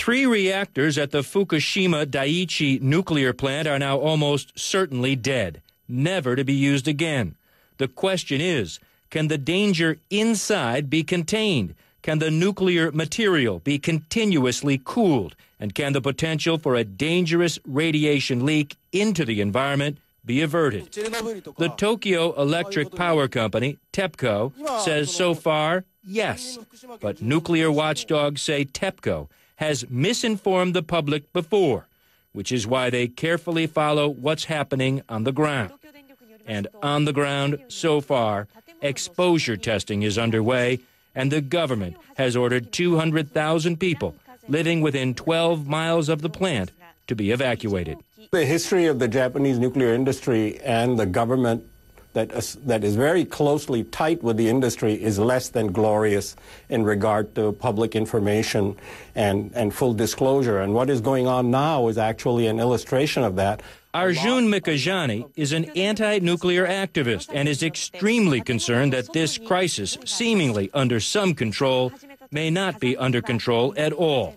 3 reactors at the Fukushima Daiichi nuclear plant are now almost certainly dead, never to be used again. The question is, can the danger inside be contained? Can the nuclear material be continuously cooled? And can the potential for a dangerous radiation leak into the environment be averted? The Tokyo Electric Power Company, TEPCO, says so far, yes. But nuclear watchdogs say TEPCO has misinformed the public before, which is why they carefully follow what's happening on the ground. And on the ground, so far, exposure testing is underway, and the government has ordered 200,000 people living within 12 miles of the plant to be evacuated. The history of the Japanese nuclear industry and the government that is very closely tight with the industry is less than glorious in regard to public information and full disclosure. And what is going on now is actually an illustration of that. Arjun Mikajani is an anti-nuclear activist and is extremely concerned that this crisis, seemingly under some control, may not be under control at all.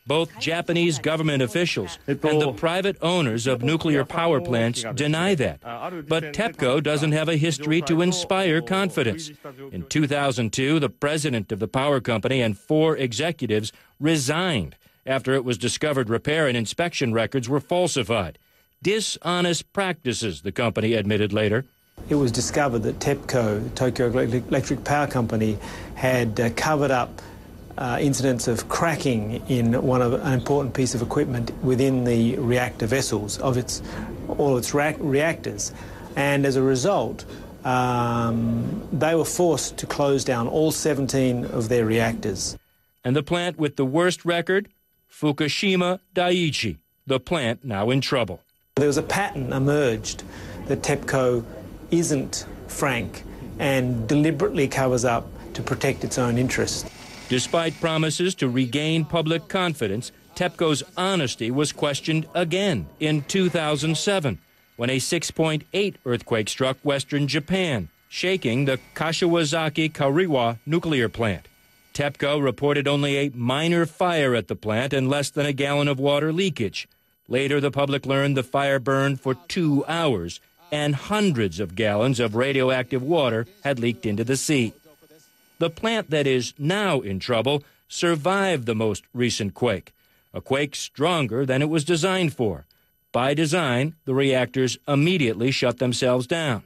Both Japanese government officials and the private owners of nuclear power plants deny that. But TEPCO doesn't have a history to inspire confidence. In 2002, the president of the power company and 4 executives resigned after it was discovered repair and inspection records were falsified. Dishonest practices, the company admitted later. It was discovered that TEPCO, Tokyo Electric Power Company, had covered up incidents of cracking in an important piece of equipment within the reactor vessels of all its reactors. And as a result, they were forced to close down all 17 of their reactors. And the plant with the worst record? Fukushima Daiichi, the plant now in trouble. There was a pattern emerged that TEPCO isn't frank and deliberately covers up to protect its own interests. Despite promises to regain public confidence, TEPCO's honesty was questioned again in 2007 when a 6.8 earthquake struck western Japan, shaking the Kashiwazaki Kariwa nuclear plant. TEPCO reported only a minor fire at the plant and less than a gallon of water leakage. Later, the public learned the fire burned for 2 hours and hundreds of gallons of radioactive water had leaked into the sea. The plant that is now in trouble survived the most recent quake, a quake stronger than it was designed for. By design, the reactors immediately shut themselves down.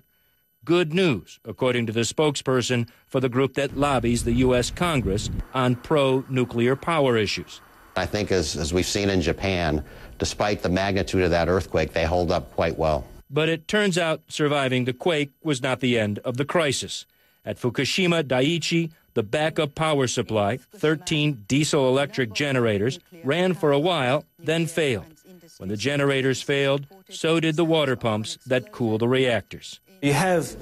Good news, according to the spokesperson for the group that lobbies the U.S. Congress on pro-nuclear power issues. I think as we've seen in Japan, despite the magnitude of that earthquake, they hold up quite well. But it turns out surviving the quake was not the end of the crisis. At Fukushima Daiichi, the backup power supply, 13 diesel-electric generators, ran for a while, then failed. When the generators failed, so did the water pumps that cool the reactors. You have,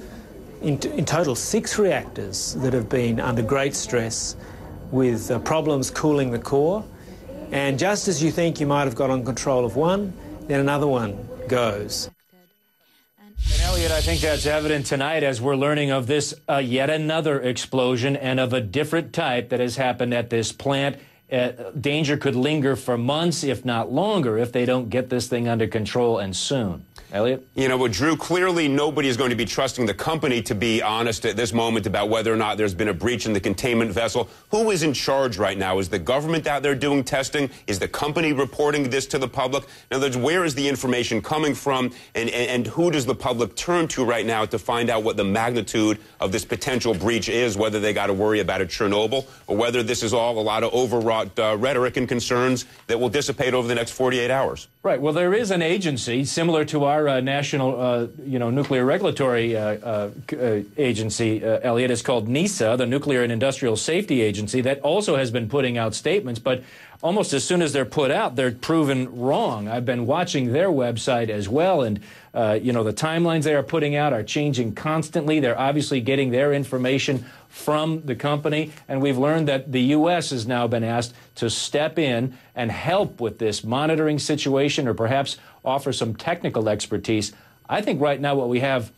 in total, 6 reactors that have been under great stress with problems cooling the core. And just as you think you might have got on control of one, then another one goes. And Elliot, I think that's evident tonight as we're learning of this yet another explosion and of a different type that has happened at this plant. Danger could linger for months, if not longer, if they don't get this thing under control and soon. Elliot? You know, but Drew, clearly nobody is going to be trusting the company to be honest at this moment about whether or not there's been a breach in the containment vessel. Who is in charge right now? Is the government out there doing testing? Is the company reporting this to the public? In other words, where is the information coming from, and who does the public turn to right now to find out what the magnitude of this potential breach is, whether they got to worry about it Chernobyl or whether this is all a lot of overwrought rhetoric and concerns that will dissipate over the next 48 hours? Right. Well, there is an agency similar to our national, nuclear regulatory agency, Elliot. It's called NISA, the Nuclear and Industrial Safety Agency, that also has been putting out statements, but almost as soon as they're put out, they're proven wrong. I've been watching their website as well, and, the timelines they are putting out are changing constantly. They're obviously getting their information from the company, and we've learned that the U.S. has now been asked to step in and help with this monitoring situation or perhaps offer some technical expertise. I think right now what we have,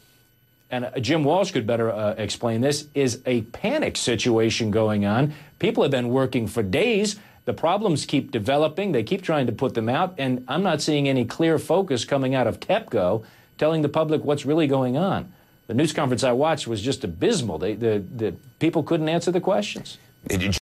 and Jim Walsh could better explain this, is a panic situation going on. People have been working for days, The problems keep developing. They keep trying to put them out, and I'm not seeing any clear focus coming out of TEPCO telling the public what's really going on. The news conference I watched was just abysmal. The people couldn't answer the questions.